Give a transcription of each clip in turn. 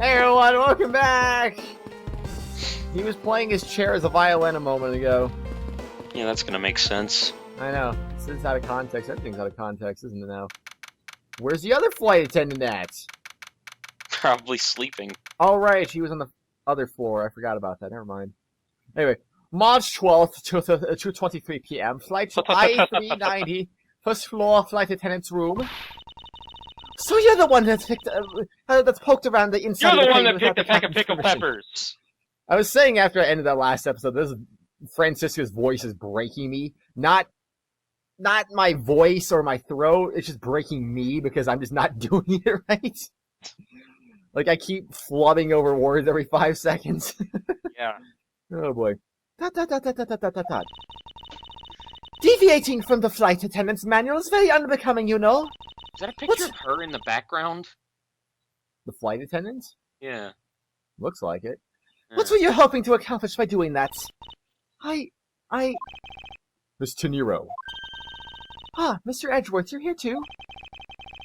Hey everyone, welcome back! He was playing his chair as a violin a moment ago. Yeah, that's gonna make sense. I know. It's out of context. Everything's out of context, isn't it now? Where's the other flight attendant at? Probably sleeping. Oh, right. She was on the other floor. I forgot about that. Never mind. Anyway, March 12th, 2:23 p.m. Flight to I-390. First floor, flight attendant's room. So you're the one that's that's poked around the inside. You're of the the one thing that picked a without pack of captain's pickled permission. peppers. I was saying after I ended that last episode, this is Francisca's voice is breaking me. Not my voice or my throat. It's just breaking me because I'm just not doing it right. Like I keep flubbing over words every 5 seconds. Yeah. Oh boy. Dot, dot, dot, dot, dot, dot, dot, dot. Deviating from the flight attendant's manual is very unbecoming, you know. Is that a picture of her in the background? The flight attendant? Yeah. Looks like it. Yeah. What were you hoping to accomplish by doing that? Miss Teniro. Ah, Mr. Edgeworth, you're here too.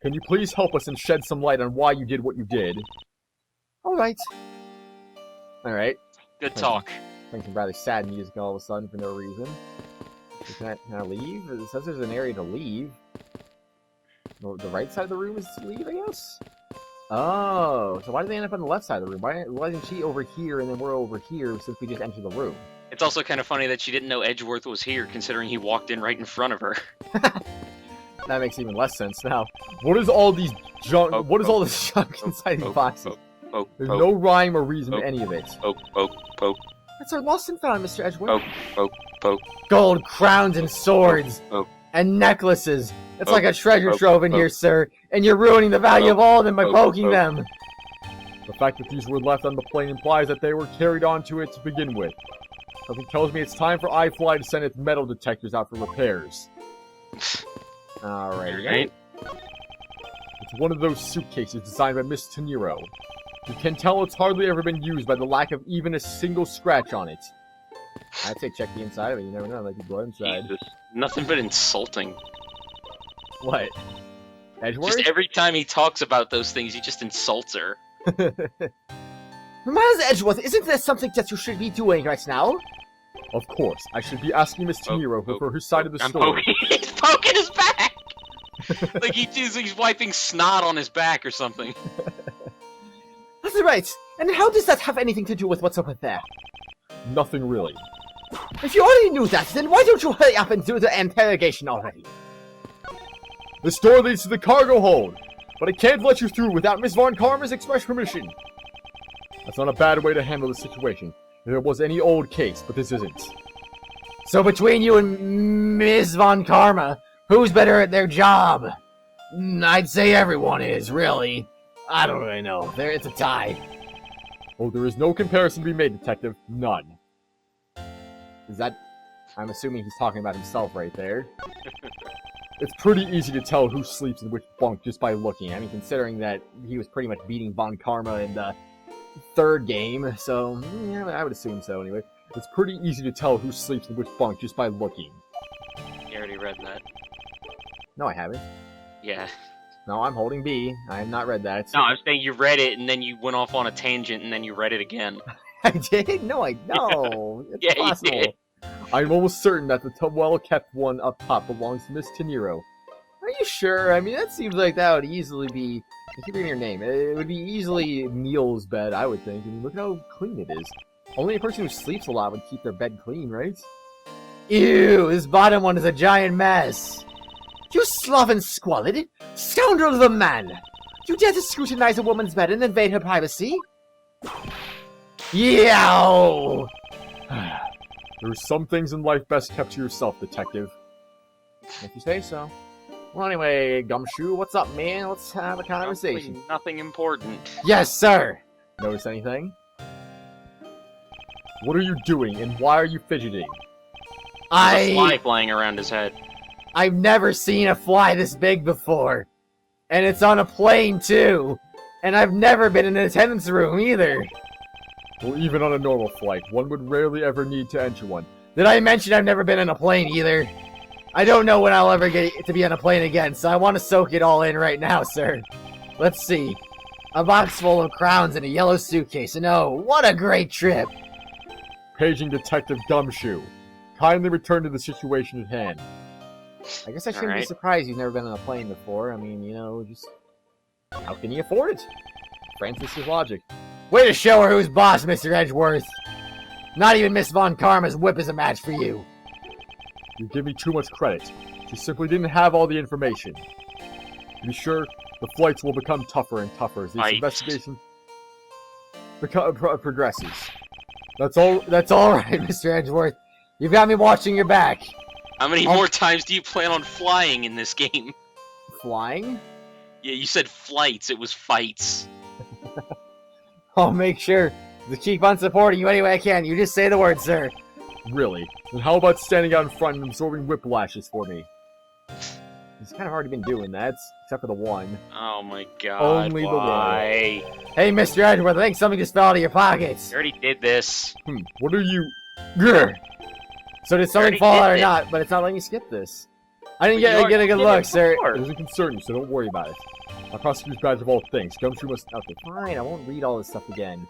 Can you please help us and shed some light on why you did what you did? Alright. Alright. Good talk. Playing some rather sad music all of a sudden for no reason. Can I leave? It says there's an area to leave. The right side of the room is to leave, I guess? Oh, so why did they end up on the left side of the room? Why isn't she over here and then we're over here since we just entered the room? It's also kind of funny that she didn't know Edgeworth was here, considering he walked in right in front of her. That makes even less sense now. What is all these junk? What is all this junk inside these boxes? There's no rhyme or reason to any of it. Poke. That's our lost and found, Mr. Edgeworth. Poke. Gold crowns and swords and necklaces. It's like a treasure trove in here, sir, and you're ruining the value of all of them by poking them. The fact that these were left on the plane implies that they were carried onto it to begin with. Something tells me it's time for iFly to send its metal detectors out for repairs. Alright. Right. It's one of those suitcases designed by Miss Teniro. You can tell it's hardly ever been used by the lack of even a single scratch on it. I'd say check the inside of it, you never know, there might be blood inside. Jesus. Nothing but insulting. What? Edgeworth? Just every time he talks about those things, he just insults her. Miles Edgeworth, isn't there something that you should be doing right now? Of course, I should be asking Miss Teniro for her side of the story. He's poking his back! Like he's wiping snot on his back or something. That's right. And how does that have anything to do with what's over there? Nothing really. If you already knew that, then why don't you hurry up and do the interrogation already? This door leads to the cargo hold, but I can't let you through without Miss Von Karma's express permission. That's not a bad way to handle the situation. If it was any old case, but this isn't. So between you and Miss Von Karma, who's better at their job? I'd say everyone is, really. I don't really know. It's a tie. Oh, there is no comparison to be made, Detective. None. Is that... I'm assuming he's talking about himself right there. It's pretty easy to tell who sleeps in which bunk just by looking. I mean, considering that he was pretty much beating Von Karma in the third game, so yeah, I would assume so anyway. It's pretty easy to tell who sleeps in which bunk just by looking. You already read that. No, I haven't. Yeah. No, I'm holding B. I have not read that. No, I'm saying you read it and then you went off on a tangent and then you read it again. I did? No, no. It's Yeah, possible. you did. I'm almost certain that the well-kept one up top belongs to Miss Teniro. Are you sure? I mean, that seems like that would easily be... I keep reading your name. It would be easily Neil's bed, I would think. I mean, look how clean it is. Only a person who sleeps a lot would keep their bed clean, right? Ew, this bottom one is a giant mess. You sloven squalid, scoundrel of a man! You dare to scrutinize a woman's bed and invade her privacy? Yow! There's some things in life best kept to yourself, Detective. If you say so. Well, anyway, Gumshoe, what's up, man? Let's have a conversation. Nothing important. Yes, sir! Notice anything? What are you doing, and why are you fidgeting? There's a fly flying around his head. I've never seen a fly this big before. And it's on a plane, too. And I've never been in an attendance room, either. Well, even on a normal flight, one would rarely ever need to enter one. Did I mention I've never been in a plane, either? I don't know when I'll ever get to be on a plane again, so I want to soak it all in right now, sir. Let's see. A box full of crowns and a yellow suitcase, and oh, what a great trip! Paging Detective Gumshoe. Kindly return to the situation at hand. I guess I shouldn't be surprised he's never been on a plane before. I mean, you know, just... How can he afford it? Francis's logic. Way to show her who's boss, Mr. Edgeworth! Not even Miss Von Karma's whip is a match for you. You give me too much credit. She simply didn't have all the information. To be sure, the flights will become tougher and tougher as this investigation progresses. That's all right, Mr. Edgeworth. You've got me watching your back. How many more times do you plan on flying in this game? Flying? Yeah, you said flights. It was fights. I'll make sure to keep on supporting you any way I can. You just say the word, sir. Really? Then how about standing out in front and absorbing whiplashes for me? He's kind of already been doing that, except for the one. Oh my god, Only the why? Hey, Mr. Edgeworth, I think something just fell out of your pockets. You already did this. What are you... Grr. So did something fall out or not, but it's not letting you skip this. I didn't get a good look, sir. It doesn't concern you, so don't worry about it. My prosecutor's badge of all things. Gumshoe must... Okay, fine, I won't read all this stuff again.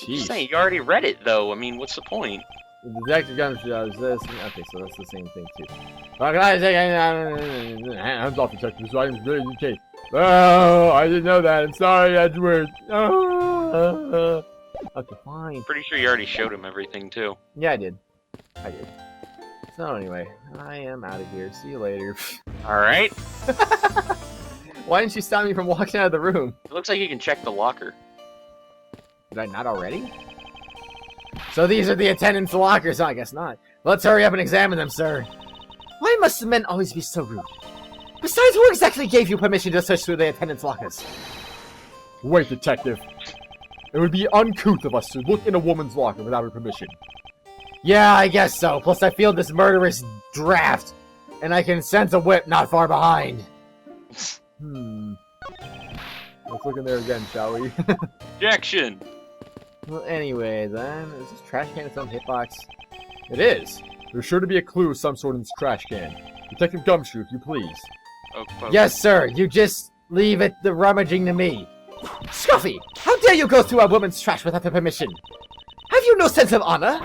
I'm saying, you already read it, though. I mean, what's the point? The Detective Gumshoe does this. Okay, so that's the same thing, too. Hands off, Detective. This item's really okay. Oh, I didn't know that. I'm sorry, Edgeworth. Okay, fine. Pretty sure you already showed him everything, too. Yeah, I did. So anyway, I am out of here. See you later. Alright. Why didn't you stop me from walking out of the room? It looks like you can check the locker. Did I not already? So these are the attendants' lockers? I guess not. Let's hurry up and examine them, sir. Why must the men always be so rude? Besides, who exactly gave you permission to search through the attendants' lockers? Wait, Detective. It would be uncouth of us to look in a woman's locker without her permission. Yeah, I guess so. Plus, I feel this murderous draft, and I can sense a whip not far behind. Let's look in there again, shall we? Objection! Well, anyway, then, is this trash can its own hitbox? It is. There's sure to be a clue of some sort in this trash can. Detective Gumshoe, if you please. Yes, sir. You just leave the rummaging to me. Scuffy! How dare you go through a woman's trash without her permission? Have you no sense of honor?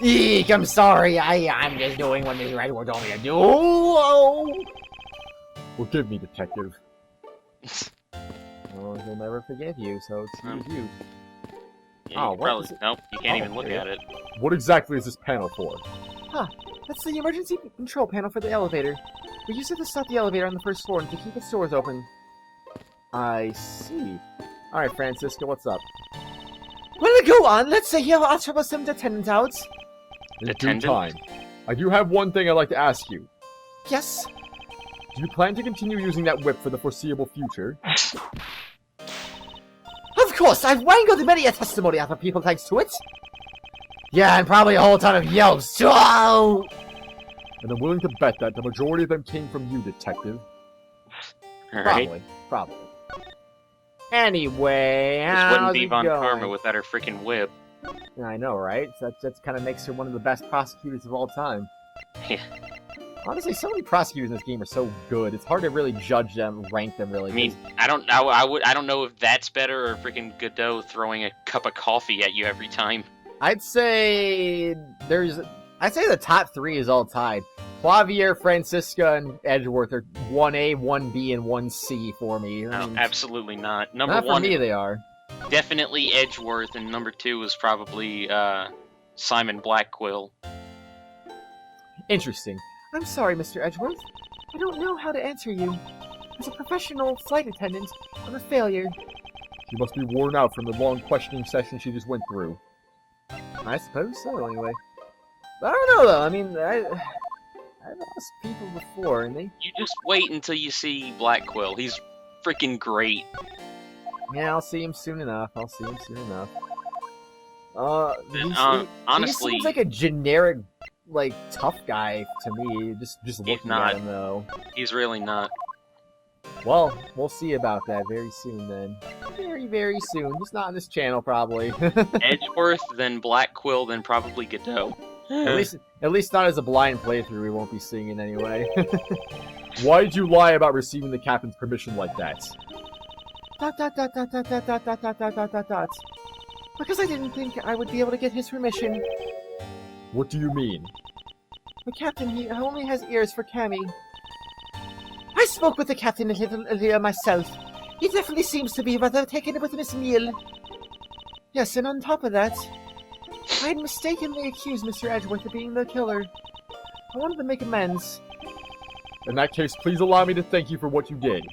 Eek, I'm sorry. I'm just doing what Mr. Edgeworth told me to do. Oh. Forgive me, Detective. Well, he'll never forgive you, so excuse you. Yeah, nope, you can't even look at it. What exactly is this panel for? Huh, that's the emergency control panel for the elevator. We use it to stop the elevator on the first floor and to keep its doors open. I see. Alright, Francisco, what's up? Well, go on. Let's say here I'll trouble some attendant out. In due time. I do have one thing I'd like to ask you. Yes? Do you plan to continue using that whip for the foreseeable future? Of course! I've wangled many a testimony out of people thanks to it. Yeah, and probably a whole ton of yelps too. Oh! And I'm willing to bet that the majority of them came from you, Detective. Alright. Probably. Anyway, this wouldn't be Von Karma without her freaking whip. I know, right? That kind of makes her one of the best prosecutors of all time. Yeah. Honestly, so many prosecutors in this game are so good. It's hard to really judge them, rank them, really. I mean, I don't know if that's better or freaking Godot throwing a cup of coffee at you every time. I'd say the top three is all tied. Clavier, Francisca, and Edgeworth are 1A, 1B, and 1C for me. No, absolutely not. Not Number one, for me, they are. Definitely Edgeworth, and number two was probably Simon Blackquill. Interesting. I'm sorry, Mr. Edgeworth. I don't know how to answer you. As a professional flight attendant, I'm a failure. She must be worn out from the long questioning session she just went through. I suppose so, anyway. But I don't know, though. I mean, I've lost people before, and they... You just wait until you see Blackquill. He's freaking great. Yeah, I'll see him soon enough. Honestly... He seems like a generic, like, tough guy to me, just looking at him, though. He's really not. Well, we'll see about that very soon, then. Very, very soon. Just not on this channel, probably. Edgeworth, then Blackquill, then probably Godot. At least not as a blind playthrough, we won't be seeing it anyway. Why did you lie about receiving the captain's permission like that? Dot dot dot dot dot dot dot dot dot dot dot dot dot. Because I didn't think I would be able to get his permission. What do you mean? The captain, he only has ears for Cammy. I spoke with the captain a little earlier myself. He definitely seems to be rather taken with his meal. Yes, and on top of that, I had mistakenly accused Mr. Edgeworth of being the killer. I wanted to make amends. In that case, please allow me to thank you for what you did.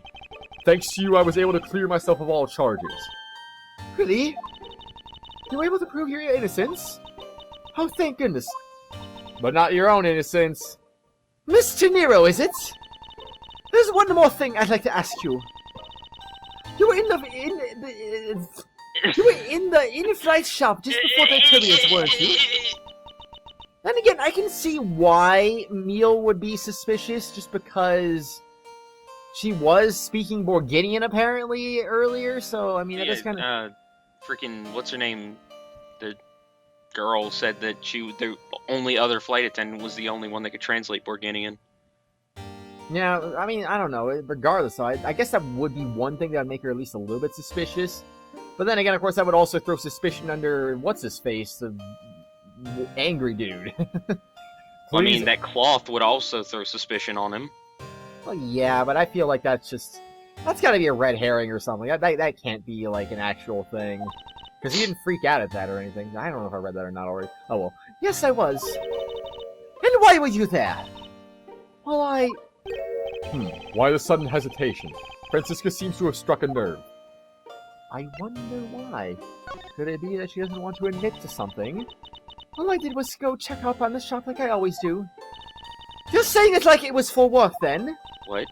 Thanks to you, I was able to clear myself of all charges. Really? You were able to prove your innocence? Oh, thank goodness. But not your own innocence. Mr. Nero, is it? There's one more thing I'd like to ask you. You were in the in-flight shop just before the Turbulence, weren't you? Then again, I can see why Meal would be suspicious, just because she was speaking Borginian apparently earlier. So I mean, that is kind of freaking what's her name? The girl said that the only other flight attendant was the only one that could translate Borginian. Yeah, I mean, I don't know. Regardless, I guess that would be one thing that would make her at least a little bit suspicious. But then again, of course, that would also throw suspicion under what's-his-face, the angry dude. I mean, that cloth would also throw suspicion on him. Well, yeah, but I feel like that's got to be a red herring or something. That can't be, like, an actual thing. Because he didn't freak out at that or anything. I don't know if I read that or not already. Oh, well. Yes, I was. And why were you there? Well, Why the sudden hesitation? Francisca seems to have struck a nerve. I wonder why. Could it be that she doesn't want to admit to something? All I did was go check up on the shop like I always do. You're saying it like it was for work, then? What?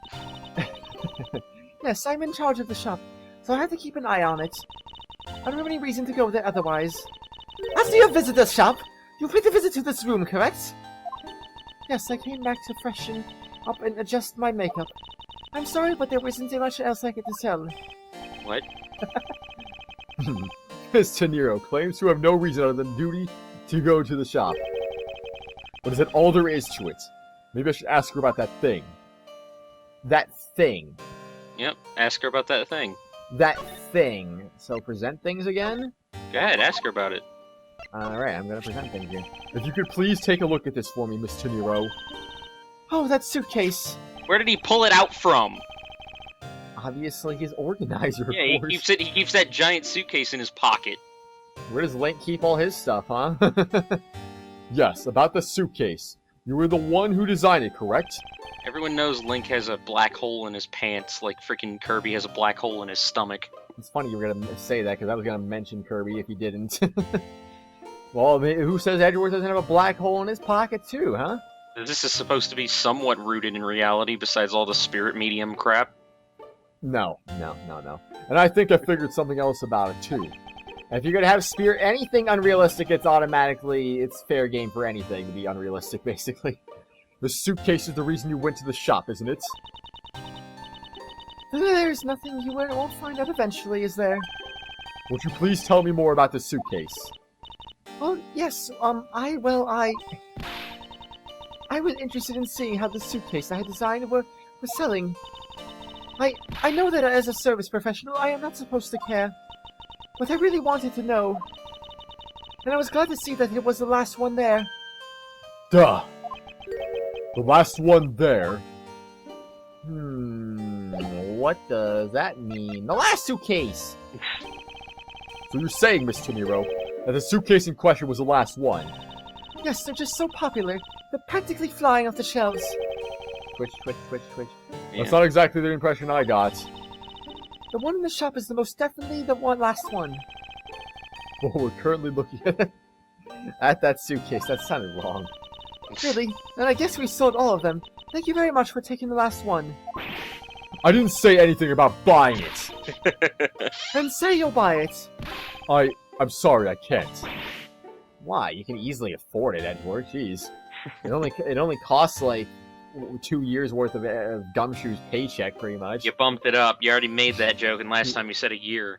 Yes, I'm in charge of the shop, so I have to keep an eye on it. I don't have any reason to go there otherwise. After your visit to the shop, you paid a visit to this room, correct? Yes, I came back to freshen up and adjust my makeup. I'm sorry, but there isn't much else I get to tell. What? Miss Tenero claims to have no reason other than duty to go to the shop. But is that all there is to it? Maybe I should ask her about that thing. That thing. Yep, ask her about that thing. That thing. So present things again? Go ahead, ask her about it. Alright, I'm gonna present things here. If you could please take a look at this for me, Miss Tenero. Oh, that suitcase. Where did he pull it out from? Obviously his organizer, Yeah, of course. he keeps that giant suitcase in his pocket. Where does Link keep all his stuff, huh? Yes, about the suitcase. You were the one who designed it, correct? Everyone knows Link has a black hole in his pants, like freaking Kirby has a black hole in his stomach. It's funny you were gonna say that, because I was gonna mention Kirby if you didn't. Well, who says Edgeworth doesn't have a black hole in his pocket too, huh? This is supposed to be somewhat rooted in reality, besides all the spirit medium crap. No. And I think I figured something else about it, too. If you're gonna have spirit, anything unrealistic, it's fair game for anything to be unrealistic, basically. The suitcase is the reason you went to the shop, isn't it? There's nothing you won't find out eventually, is there? Would you please tell me more about the suitcase? Well, yes, I was interested in seeing how the suitcase I had designed were selling. I know that as a service professional, I am not supposed to care. But I really wanted to know. And I was glad to see that it was the last one there. Duh! The last one there? What does that mean? The last suitcase! So you're saying, Miss Tenero, that the suitcase in question was the last one? Yes, they're just so popular. They're practically flying off the shelves. Twitch. Yeah. That's not exactly the impression I got. The one in the shop is the most definitely the last one. Well, we're currently looking At that suitcase, that sounded wrong. Really? And I guess we sold all of them. Thank you very much for taking the last one. I didn't say anything about buying it! Then say you'll buy it. I'm sorry, I can't. Why? You can easily afford it, Edward. Jeez. It only costs like 2 years worth of Gumshoe's paycheck, pretty much. You bumped it up. You already made that joke, and last time you said a year.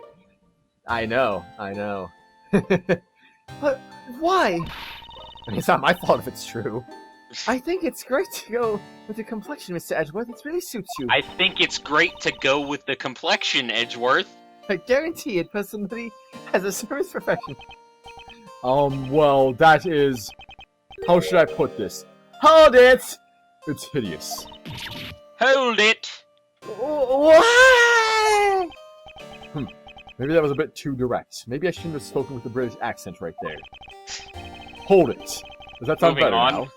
I know. But why? I mean, it's not my fault if it's true. I think it's great to go with the complexion, Mr. Edgeworth. It really suits you. I think it's great to go with the complexion, Edgeworth. I guarantee it personally as a service profession. Well, that is... How should I put this? Hold it! It's hideous. Hold it! What? Maybe that was a bit too direct. Maybe I shouldn't have spoken with the British accent right there. Hold it. Does that sound Moving better on. now?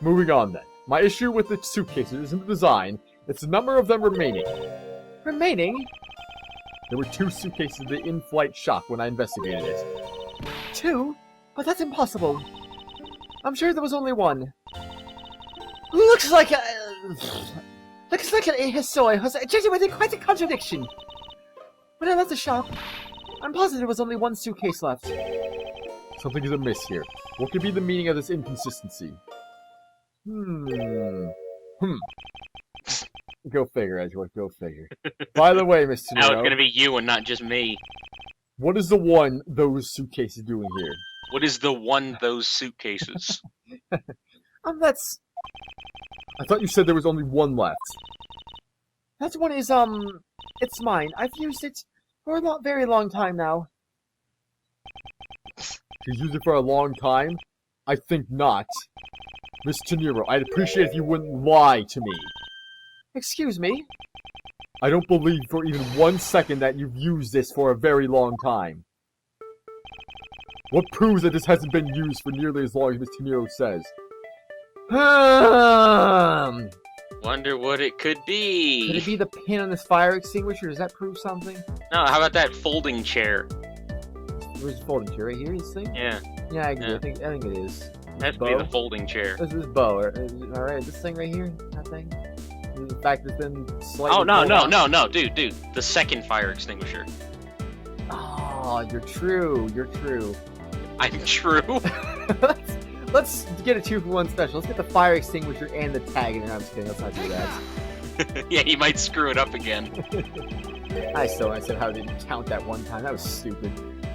Moving on then. My issue with the suitcases isn't the design, it's the number of them remaining. Remaining? There were 2 suitcases in the in-flight shop when I investigated it. 2? But that's impossible. I'm sure there was only 1. Looks like a history has generated quite a contradiction. When I left the shop, I'm positive there was only 1 suitcase left. Something is amiss here. What could be the meaning of this inconsistency? Go figure, Edgeworth, go figure. By the way, Mr. Now it's Nero, gonna be you and not just me. what is those suitcases doing here? What is the one those suitcases? That's I thought you said there was only 1 left. that one is it's mine. I've used it for a very long time now. You've used it for a long time? I think not. Mr. Nero, I'd appreciate if you wouldn't lie to me. Excuse me? I don't believe for even 1 second that you've used this for a very long time. What proves that this hasn't been used for nearly as long as Mr. Nero says? Wonder what it could be. Could it be the pin on this fire extinguisher? Does that prove something? No, how about that folding chair? Where's the folding chair? Right here, this thing? Yeah, Yeah, I agree. Yeah. I think it is. has to be the folding chair. This is bow. Alright, this thing right here? That thing? In fact, it's been slightly... Oh, no, pulled out. no, dude. The second fire extinguisher. Oh, you're true. You're true. I'm true. let's get a 2-for-1 special. Let's get the fire extinguisher and the tag in there. I'm just kidding. Let's not do that. Yeah, you might screw it up again. I said how I didn't count that one time. That was stupid.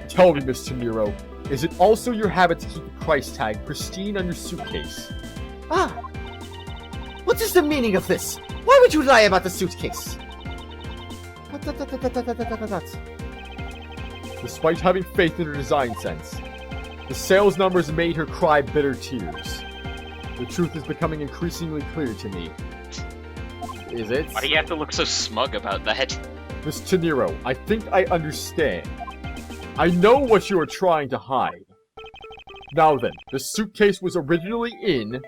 Tell me, Mr. Nero, is it also your habit to keep the price tag pristine on your suitcase? Ah! What is the meaning of this? Why would you lie about the suitcase? Despite having faith in her design sense, the sales numbers made her cry bitter tears. The truth is becoming increasingly clear to me. Is it? Why do you have to look so smug about that? Mr. Nero, I think I understand. I know what you are trying to hide. Now then, the suitcase was originally in...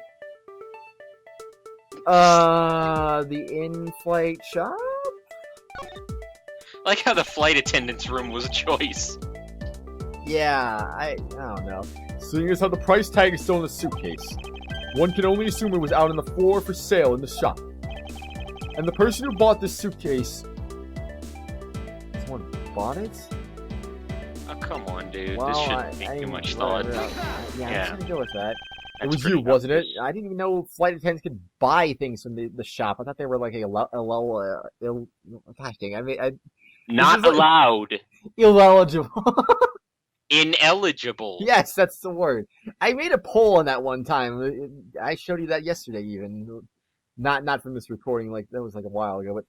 The in-flight shop? I like how the flight attendant's room was a choice. Yeah, I don't know. Seeing as how the price tag is still in the suitcase, one can only assume it was out on the floor for sale in the shop. And the person who bought this suitcase... Someone bought it? Oh, come on, dude. Well, this shouldn't take too much thought. Yeah, Yeah. I'm just gonna go with that. It That's was pretty you, wasn't it? obvious. I didn't even know flight attendants could buy things from the shop. I thought they were like gosh dang, Not This is like- allowed. ineligible. Ineligible. Yes, that's the word. I made a poll on that one time. I showed you that yesterday, even. Not from this recording. Like that was like a while ago, but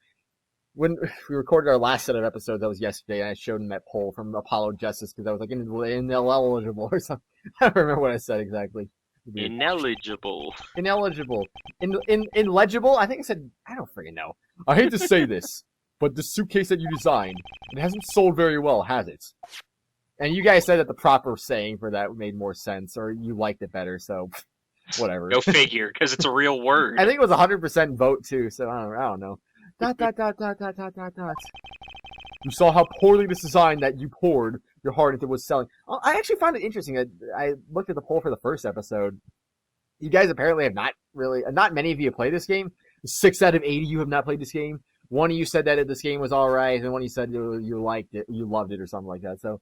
when we recorded our last set of episodes, that was yesterday, and I showed him that poll from Apollo Justice because I was like ineligible or something. I don't remember what I said exactly. Ineligible. Ineligible. Illegible? I think I said, I don't freaking know. I hate to say this, but the suitcase that you designed, it hasn't sold very well, has it? And you guys said that the proper saying for that made more sense, or you liked it better, so whatever. Go figure, because it's a real word. I think it was 100% vote too, so I don't know. ... You saw how poorly this design that you poured your heart into was selling. I actually found it interesting. I looked at the poll for the first episode. You guys apparently have not many of you have played this game. 6 out of 80 you have not played this game. One of you said that this game was alright, and one of you said you liked it, you loved it, or something like that. So,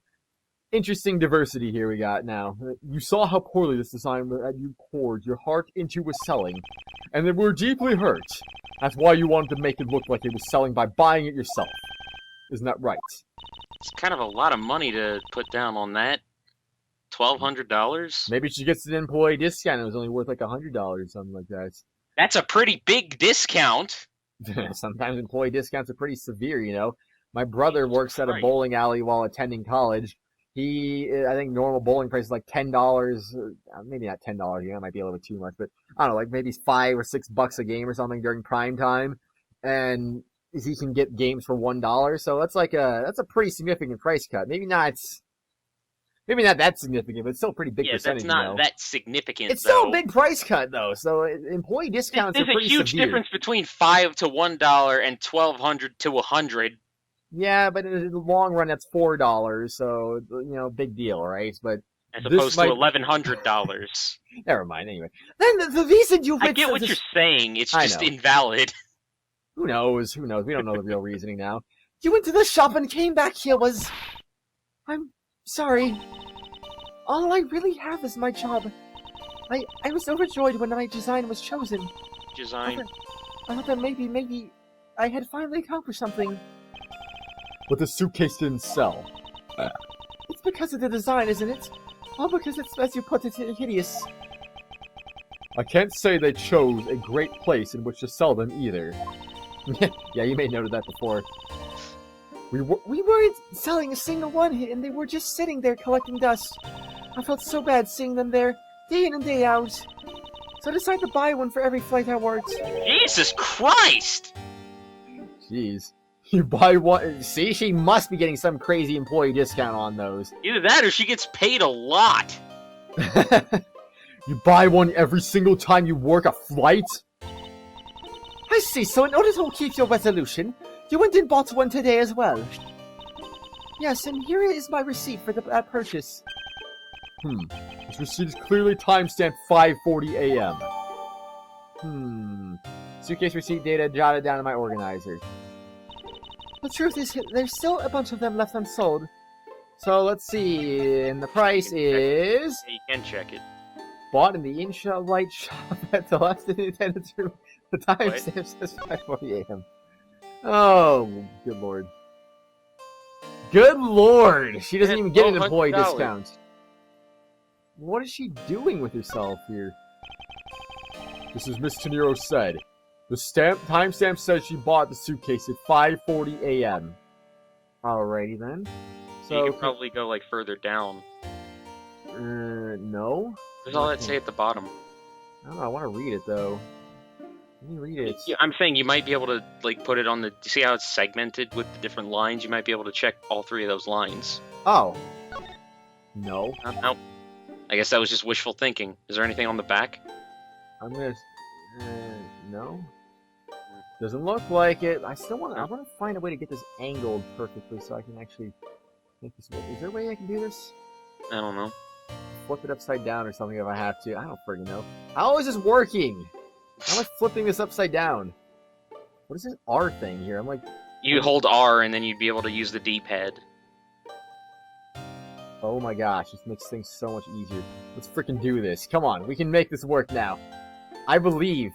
interesting diversity here we got now. You saw how poorly this design that you poured your heart into was selling, and they were deeply hurt. That's why you wanted to make it look like it was selling by buying it yourself. Isn't that right? It's kind of a lot of money to put down on that. $1,200? Maybe she gets an employee discount. It was only worth like $100 or something like that. That's a pretty big discount. Sometimes employee discounts are pretty severe, you know. My brother Jesus works at a Christ. bowling alley while attending college. I think normal bowling price is like $10, maybe not $10. That might be a little bit too much, but I don't know, like maybe $5 or $6 a game or something during prime time, and he can get games for $1. So that's a pretty significant price cut. Maybe not that significant, but it's still a pretty big Yeah, percentage. that's not you know? that significant. It's still though. a big price cut though. So employee discounts There's are pretty a huge severe. difference between $5 to $1 and $1,200 to $100. Yeah, but in the long run, that's $4. So big deal, right? But As this opposed to might- $1,100. Never mind. Anyway, then the reason you I went get to what this- you're saying. It's I just know. invalid. Who knows? We don't know the real reasoning now. You went to the shop and came back here was... I'm sorry. All I really have is my job. I was overjoyed when my design was chosen. Design. I thought that maybe I had finally accomplished something. But the suitcase didn't sell. It's because of the design, isn't it? All because it's, as you put it, hideous. I can't say they chose a great place in which to sell them either. Yeah, you may have noted that before. We weren't selling a single one, and they were just sitting there collecting dust. I felt so bad seeing them there, day in and day out. So I decided to buy one for every flight I worked. Jesus Christ! Jeez. You buy one... See, she must be getting some crazy employee discount on those. Either that or she gets paid a lot. You buy one every single time you work a flight? I see, so in order to keep your resolution, you went and bought one today as well. Yes, and here is my receipt for that purchase. This receipt is clearly timestamped 5:40 a.m. Suitcase receipt data jotted down in my organizer. The truth is, there's still a bunch of them left unsold. So let's see, and the price is... You can check it. Bought in the in-shop light shop at the last intended room. The timestamp says 5:40 a.m. Oh, good lord. Good lord! She doesn't even get an employee $1,200. discount. What is she doing with herself here? This is Miss Tenero said. The timestamp says she bought the suitcase at 5:40 a.m. Alrighty then. So you could probably go like further down. No. There's all that say at the bottom. I don't know, I want to read it though. Let me read it. Yeah, I'm saying you might be able to like put it on the. See how it's segmented with the different lines? You might be able to check all three of those lines. Oh. No. No. I guess that was just wishful thinking. Is there anything on the back? I'm gonna. No. Doesn't look like it. I want to find a way to get this angled perfectly so I can actually make this work. Is there a way I can do this? I don't know. Flip it upside down or something if I have to. I don't friggin' know. How is this working? How am I flipping this upside down? What is this R thing here? I'm like... You hold R and then you'd be able to use the D-pad. Oh my gosh, this makes things so much easier. Let's frickin' do this. Come on, we can make this work now. I believe.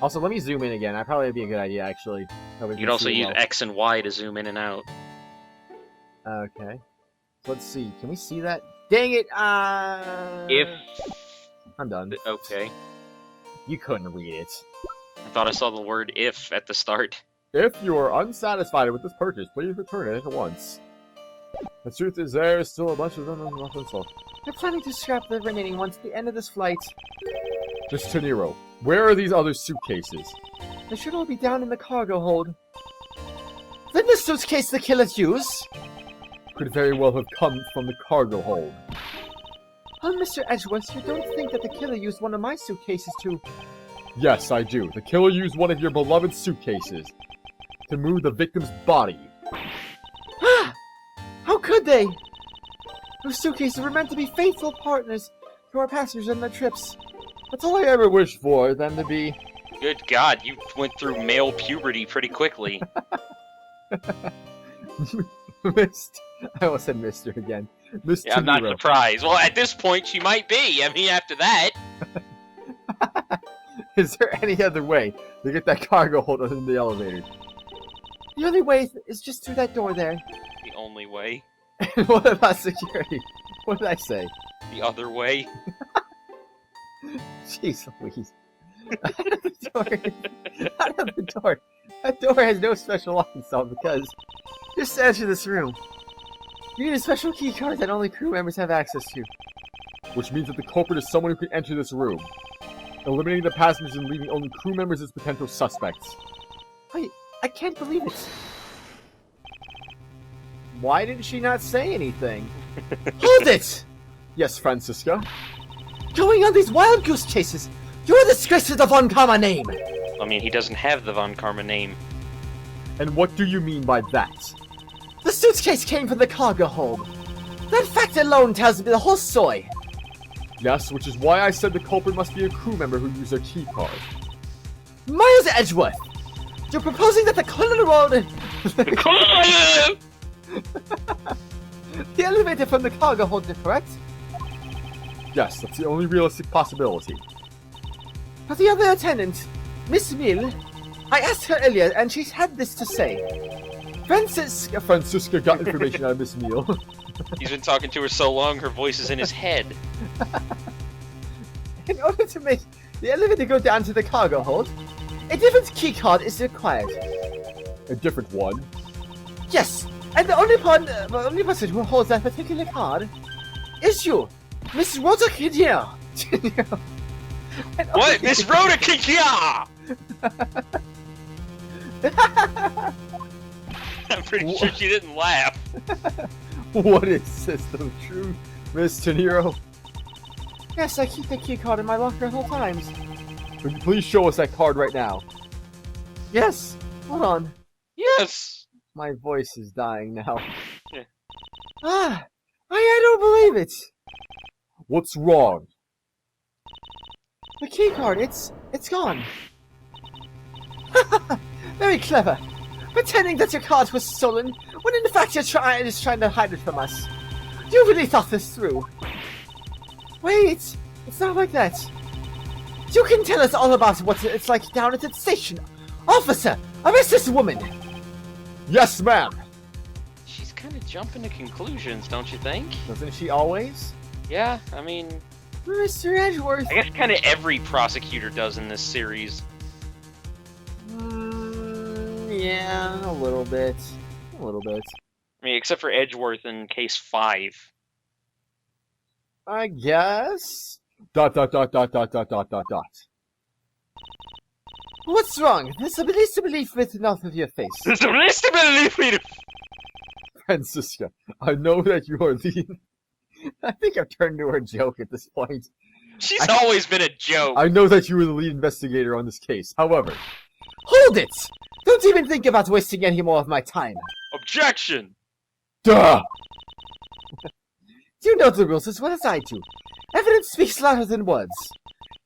Also, let me zoom in again. That probably would be a good idea, actually. You could also use X and Y to zoom in and out. Okay. Let's see. Can we see that? Dang it! If... I'm done. Okay. You couldn't read it. I thought I saw the word if at the start. If you are unsatisfied with this purchase, please return it at once. The truth is there is still a bunch of them left unsold. They're planning to scrap the remaining ones at the end of this flight. Miss Tenero, where are these other suitcases? They should all be down in the cargo hold. Then the suitcase the killers use? Could very well have come from the cargo hold. Oh, Mr. Edgeworth, you don't think that the killer used one of my suitcases to... Yes, I do. The killer used one of your beloved suitcases to move the victim's body. How could they? Those suitcases were meant to be faithful partners to our passengers on their trips. That's all I ever wished for, them to be. Good God, you went through male puberty pretty quickly. I almost said Mr. again. Mr. Yeah, I'm not surprised. Well, at this point, she might be. I mean, after that. Is there any other way to get that cargo hold in the elevator? The only way is just through that door there. The only way. What about security? What did I say? The other way. Jeez Louise. Out of the door. Out of the door. That door has no special lock installed because just to enter this room, you need a special key card that only crew members have access to. Which means that the culprit is someone who can enter this room, eliminating the passengers and leaving only crew members as potential suspects. Wait, I can't believe it. Why did she not say anything? Hold it! Yes, Francisca? Going on these wild goose chases, you're a disgrace to the Von Karma name! I mean, he doesn't have the Von Karma name. And what do you mean by that? The suitcase came from the cargo hold. That fact alone tells me the whole story. Yes, which is why I said the culprit must be a crew member who used their key card. Miles Edgeworth! You're proposing that the Colonel Road... the elevator from the cargo hold is correct? Yes, that's the only realistic possibility. But the other attendant, Miss Mill, I asked her earlier and she had this to say. Francisca got information out of Miss Neal. He's been talking to her so long, her voice is in his head. In order to make the elevator go down to the cargo hold, a different key card is required. A different one? Yes, and the only person who holds that particular card is you, Miss Rhoda Kidia. What? Miss Rhoda Kidia! I'm pretty sure she didn't laugh. What is this, the truth, Miss Teniro? Yes, I keep the key card in my locker at all times. Could you please show us that card right now? Yes, hold on. Yes! My voice is dying now. Yeah. I don't believe it. What's wrong? The key card, it's gone. Very clever. Pretending that your card was stolen, when in fact you're trying to hide it from us. You really thought this through. Wait, it's not like that. You can tell us all about what it's like down at the station. Officer, arrest this woman! Yes, ma'am! She's kind of jumping to conclusions, don't you think? Doesn't she always? Yeah, I mean... Mr. Edgeworth... I guess kind of every prosecutor does in this series. Yeah, a little bit. A little bit. I mean, except for Edgeworth in case 5. I guess... ... What's wrong? There's a belief written off of your face. There's a list of belief. Francisca, I know that you are the... I think I've turned into a joke at this point. She's always been a joke. I know that you were the lead investigator on this case. However... Hold it! Don't even think about wasting any more of my time. Objection! Duh! You know the rules as well as I do. Evidence speaks louder than words.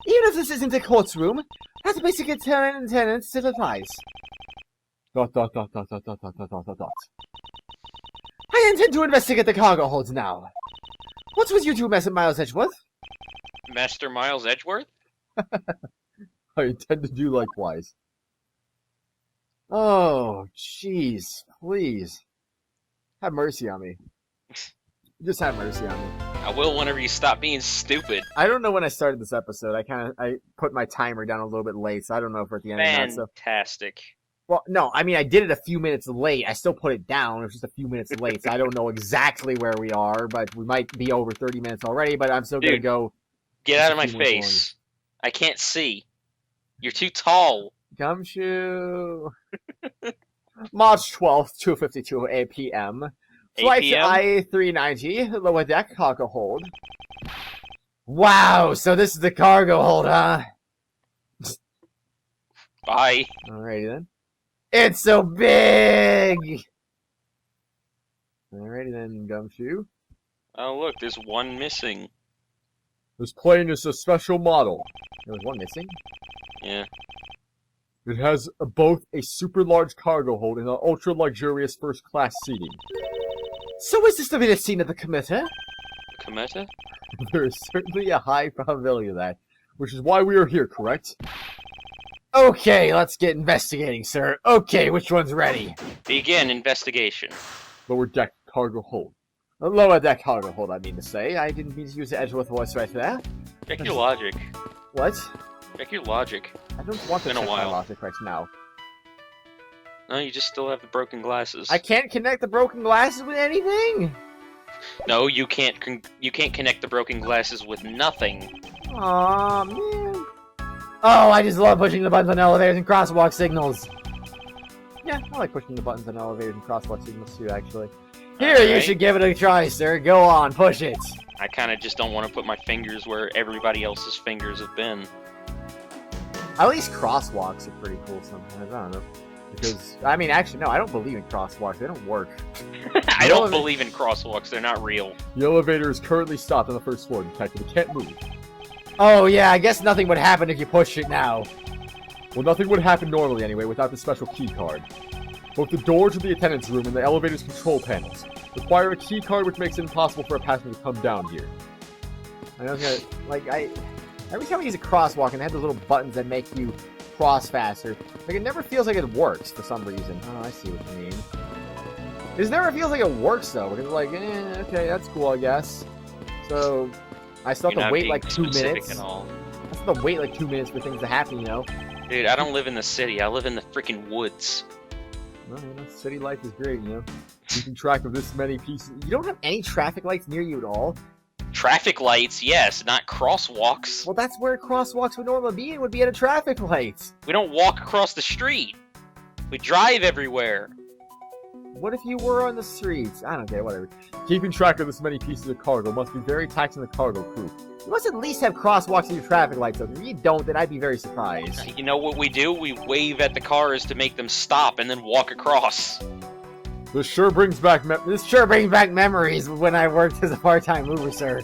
Even if this isn't a courtroom, that basic intent still applies. ... I intend to investigate the cargo holds now. What would you do, Miles Edgeworth? Master Miles Edgeworth? I intend to do likewise. Oh, jeez, please. Have mercy on me. Just have mercy on me. I will whenever you stop being stupid. I don't know when I started this episode. I put my timer down a little bit late, so I don't know if we're at the end or not. So. Fantastic. Well, no, I mean, I did it a few minutes late. I still put it down. It was just a few minutes late, so I don't know exactly where we are, but we might be over 30 minutes already, but I'm still going to go... Get out of my face. I can't see. You're too tall. Gumshoe. March 12th, 2:52 p.m. Flight I-390, lower deck, cargo hold. Wow, so this is the cargo hold, huh? Bye. Alrighty then. It's so big! Alrighty then, Gumshoe. Oh look, there's one missing. This plane is a special model. There was one missing. Yeah. It has both a super large cargo hold and an ultra luxurious first class seating. So is this the real scene of the committer? Cometa? There is certainly a high probability of that, which is why we are here, correct? Okay, let's get investigating, sir. Okay, which one's ready? Begin investigation. Lower deck cargo hold. Lower deck cargo hold, I mean to say. I didn't mean to use the Edgeworth voice right there. Check your logic. What? Check your logic. I don't want to Been a check my while. logic right now. No, you just still have the broken glasses. I can't connect the broken glasses with anything? No, you can't connect the broken glasses with nothing. Aw, man. Oh, I just love pushing the buttons on elevators and crosswalk signals. Yeah, I like pushing the buttons on elevators and crosswalk signals too, actually. Here, you should give it a try, sir. Go on, push it. I kind of just don't want to put my fingers where everybody else's fingers have been. At least crosswalks are pretty cool sometimes. I don't know. Because, I mean, actually, no, I don't believe in crosswalks. They don't work. I don't believe in crosswalks. They're not real. The elevator is currently stopped on the first floor, detective. It can't move. Oh, yeah, I guess nothing would happen if you push it now. Well, nothing would happen normally anyway without the special key card. Both the doors of the attendance room and the elevator's control panels require a key card, which makes it impossible for a passenger to come down here. I know, every time I use a crosswalk and they have those little buttons that make you cross faster, like, it never feels like it works for some reason. Oh, I see what you mean. It never feels like it works, though, because it's like, okay, that's cool, I guess. So, I still have to wait like 2 minutes. I still have to wait like 2 minutes for things to happen, you know? Dude, I don't live in the city. I live in the freaking woods. Well, you know, city life is great, you know? Keeping track of this many pieces. You don't have any traffic lights near you at all? Traffic lights, yes, not crosswalks. Well, that's where crosswalks would normally be. It would be at a traffic light. We don't walk across the street. We drive everywhere. What if you were on the streets? I don't care, whatever. Keeping track of this many pieces of cargo must be very taxing the cargo crew. You must at least have crosswalks in your traffic lights, though. If you don't, then I'd be very surprised. You know what we do? We wave at the cars to make them stop and then walk across. This sure brings back memories of when I worked as a part-time mover, sir.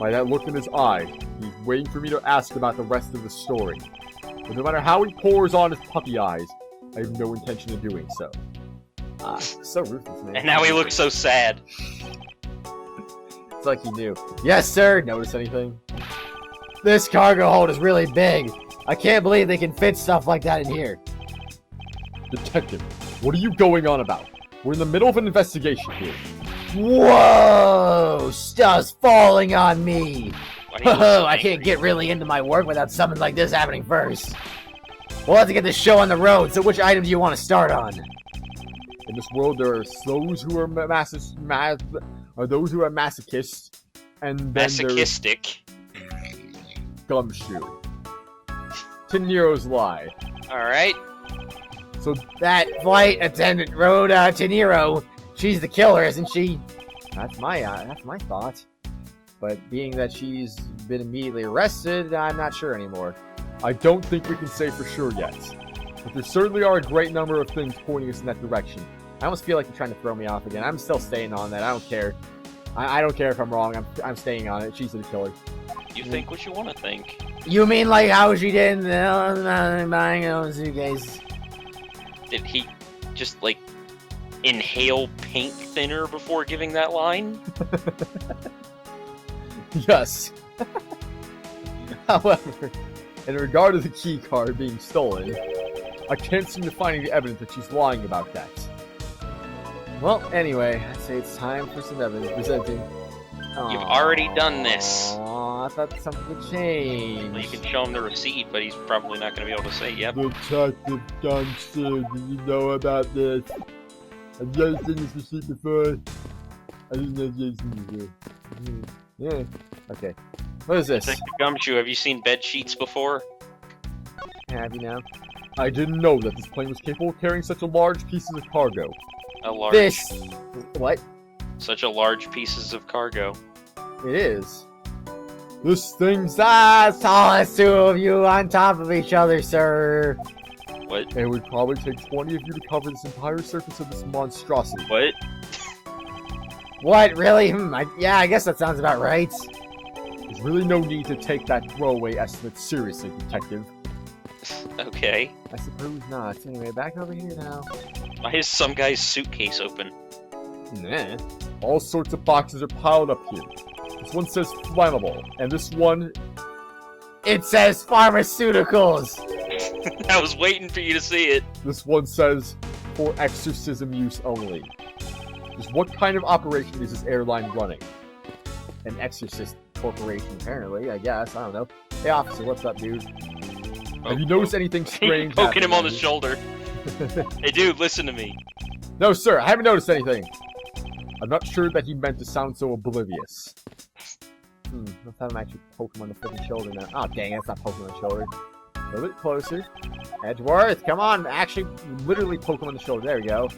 By that look in his eye, he's waiting for me to ask about the rest of the story. But no matter how he pours on his puppy eyes, I have no intention of doing so. So ruthless, man. And now he looks so sad. It's like he knew. Yes, sir! Notice anything? This cargo hold is really big. I can't believe they can fit stuff like that in here. Detective, what are you going on about? We're in the middle of an investigation here. Whoa! Stuff's falling on me! Oh, I can't get really into my work without something like this happening first. We'll have to get this show on the road, so which item do you want to start on? In this world, there are those who are masochists, and then masochistic. There's Gumshoe. Tenero's lie. Alright. So that flight attendant rode Tenero. She's the killer, isn't she? That's my thought. But being that she's been immediately arrested, I'm not sure anymore. I don't think we can say for sure yet. But there certainly are a great number of things pointing us in that direction. I almost feel like you're trying to throw me off again. I'm still staying on that. I don't care. I don't care if I'm wrong. I'm staying on it. She's the killer. You think what you want to think. You mean like how she did buying her own suitcase? Did he just, like, inhale paint thinner before giving that line? Yes. However, in regard to the key card being stolen, I can't seem to find any evidence that she's lying about that. Well, anyway, I'd say it's time for some evidence presenting. You've already done this. Aw, I thought something would change. Well, you can show him the receipt, but he's probably not going to be able to say yep. Detective Dunster, do you know about this? I've never seen this receipt before. I didn't know you've seen it before. Yeah. Okay. What is this? Detective Gumshoe, have you seen bed sheets before? Have you now? I didn't know that this plane was capable of carrying such a large pieces of cargo. What? Such a large pieces of cargo. It is. This thing's it's two of you on top of each other, sir. What? It would probably take 20 of you to cover this entire surface of this monstrosity. What? What? Really? I guess that sounds about right. There's really no need to take that throwaway estimate seriously, Detective. Okay. I suppose not. Anyway, back over here now. Why is some guy's suitcase open? Nah. All sorts of boxes are piled up here. This one says flammable, and this one... It says pharmaceuticals! I was waiting for you to see it. This one says for exorcism use only. Just what kind of operation is this airline running? An exorcist corporation, apparently, I guess. I don't know. Hey, officer, what's up, dude? Have you noticed anything strange Poking him on the happening? shoulder. Hey, dude, listen to me. No, sir, I haven't noticed anything. I'm not sure that he meant to sound so oblivious. Let's have him actually poke him on the freaking shoulder now. Oh, dang, that's not poking on the shoulder. A little bit closer. Edgeworth, come on, actually, literally poke him on the shoulder. There we go.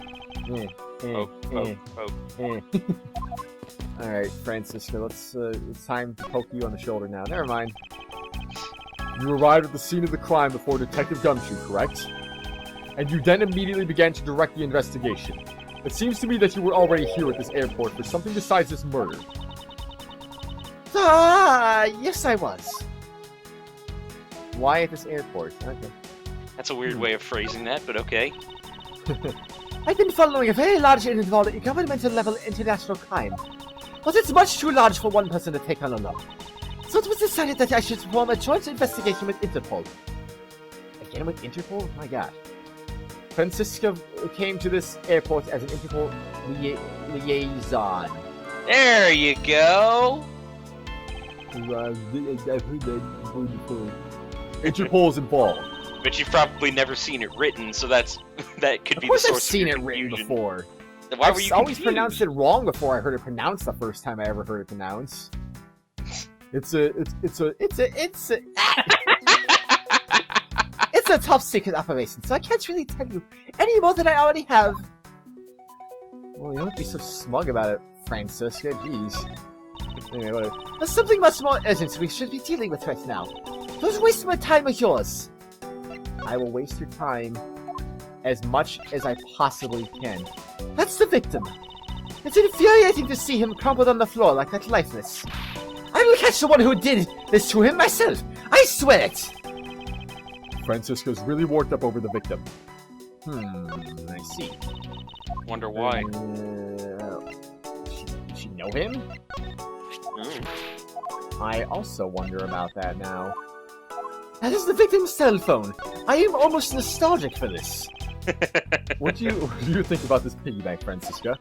Alright, Francisco, it's time to poke you on the shoulder now. Never mind. You arrived at the scene of the crime before Detective Gumshoe, correct? And you then immediately began to direct the investigation. It seems to me that you were already here at this airport for something besides this murder. Yes I was. Why at this airport? Okay. That's a weird way of phrasing that, but okay. I've been following a very large and involved governmental level international crime. But it's much too large for one person to take on alone. So it was decided that I should form a joint investigation with Interpol. Again with Interpol? My god. Francisco came to this airport as an Interpol liaison. There you go. Interpol's involved. But you've probably never seen it written, so that could be the Of course source I've seen of it your written confusion. before. Then why I've were you always confused? pronounced it wrong before I heard it pronounced the first time I ever heard it pronounced. It's a It's a top secret operation, so I can't really tell you any more than I already have. Well, you don't be so smug about it, Francisco. Jeez. Anyway, whatever. There's something much more urgent we should be dealing with right now. Don't waste my time with yours. I will waste your time as much as I possibly can. That's the victim. It's infuriating to see him crumpled on the floor like that, lifeless. I will catch the one who did this to him myself. I swear it. Francisco's really worked up over the victim. I see. Wonder why. Did she know him? I also wonder about that now. That is the victim's cell phone. I am almost nostalgic for this. What do you think about this piggy bank, Francisco?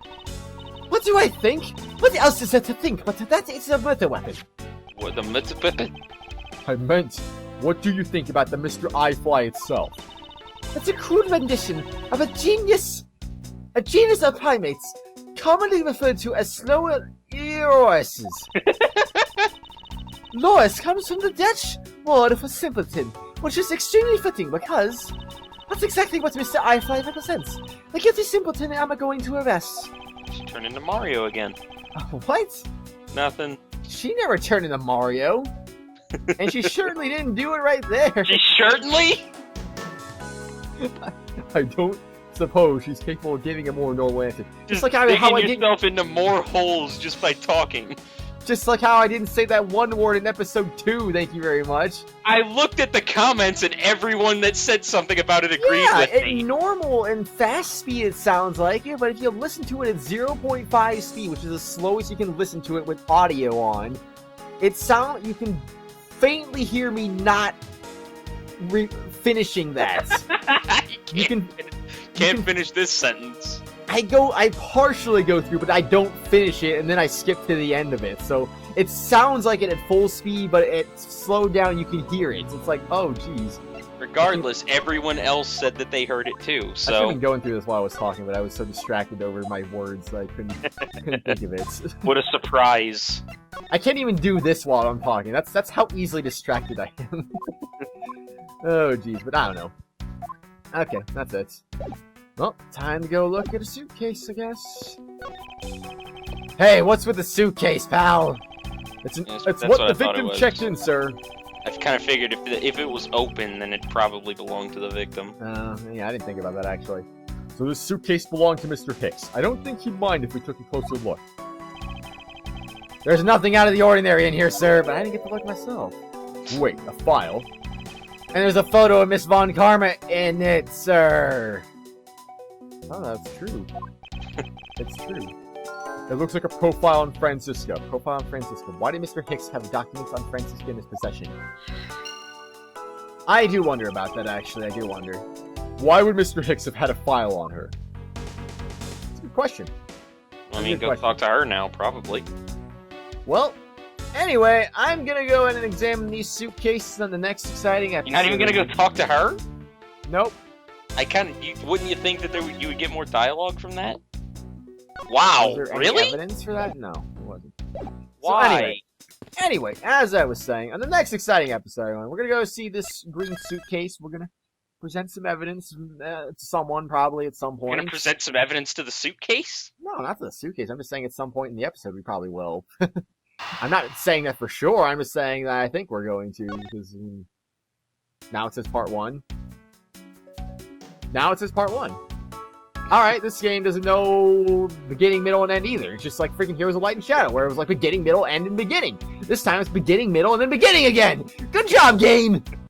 What do I think? What else is there to think but that is a murder weapon? What, the Mitsupipit? I meant, what do you think about the Mr. iFly itself? It's a crude rendition of a genus of primates, commonly referred to as slower Loruses. Lorus comes from the Dutch word for simpleton, which is extremely fitting because that's exactly what Mr. iFly represents. The guilty simpleton I'm going to arrest. She turned into Mario again. What? Nothing. She never turned into Mario. And she certainly didn't do it right there. She certainly? I don't suppose she's capable of giving a more normal answer. Just like how digging I didn't- yourself into more holes just by talking. Just like how I didn't say that one word in episode 2, thank you very much. I looked at the comments and everyone that said something about it agreed with at me. normal and fast speed it sounds like it, but if you listen to it at 0.5 speed, which is the slowest you can listen to it with audio on, you can faintly hear me not finishing that. you can finish this sentence. I partially go through, but I don't finish it, and then I skip to the end of it. So it sounds like it at full speed, but it's slowed down, you can hear it. It's like, oh, jeez. Regardless, everyone else said that they heard it too, I should so... have been going through this while I was talking, but I was so distracted over my words that I couldn't think of it. What a surprise. I can't even do this while I'm talking. That's how easily distracted I am. Oh, jeez, but I don't know. Okay, that's it. Well, time to go look at a suitcase, I guess. Hey, what's with the suitcase, pal? It's Yes, what that's what the I thought it victim was. checked in, sir. I kind of figured if it was open, then it probably belonged to the victim. Yeah, I didn't think about that, actually. So this suitcase belonged to Mr. Hicks. I don't think he'd mind if we took a closer look. There's nothing out of the ordinary in here, sir, but I didn't get to look myself. Wait, a file? And there's a photo of Miss Von Karma in it, sir. Oh, that's true. It's true. It looks like a profile on Francisco. Profile on Francisco. Why did Mr. Hicks have documents on Francisco in his possession? I do wonder about that, actually. I do wonder. Why would Mr. Hicks have had a file on her? It's a good question. I mean, Good go question. talk to her now, probably. Well, anyway, I'm gonna go in and examine these suitcases on the next exciting episode. You're not even gonna go talk to her? Nope. Wouldn't you think that you would get more dialogue from that? Wow, Was there any really? evidence for that? No, it wasn't. Why? Anyway, as I was saying, on the next exciting episode, we're gonna go see this green suitcase. We're gonna present some evidence to someone, probably at some point. You're gonna present some evidence to the suitcase? No, not to the suitcase. I'm just saying at some point in the episode we probably will. I'm not saying that for sure. I'm just saying that I think we're going to, because now it says part 1. Now it says part 1. Alright, this game doesn't know beginning, middle, and end either. It's just like freaking Heroes of Light and Shadow, where it was like beginning, middle, end, and beginning. This time it's beginning, middle, and then beginning again! Good job, game!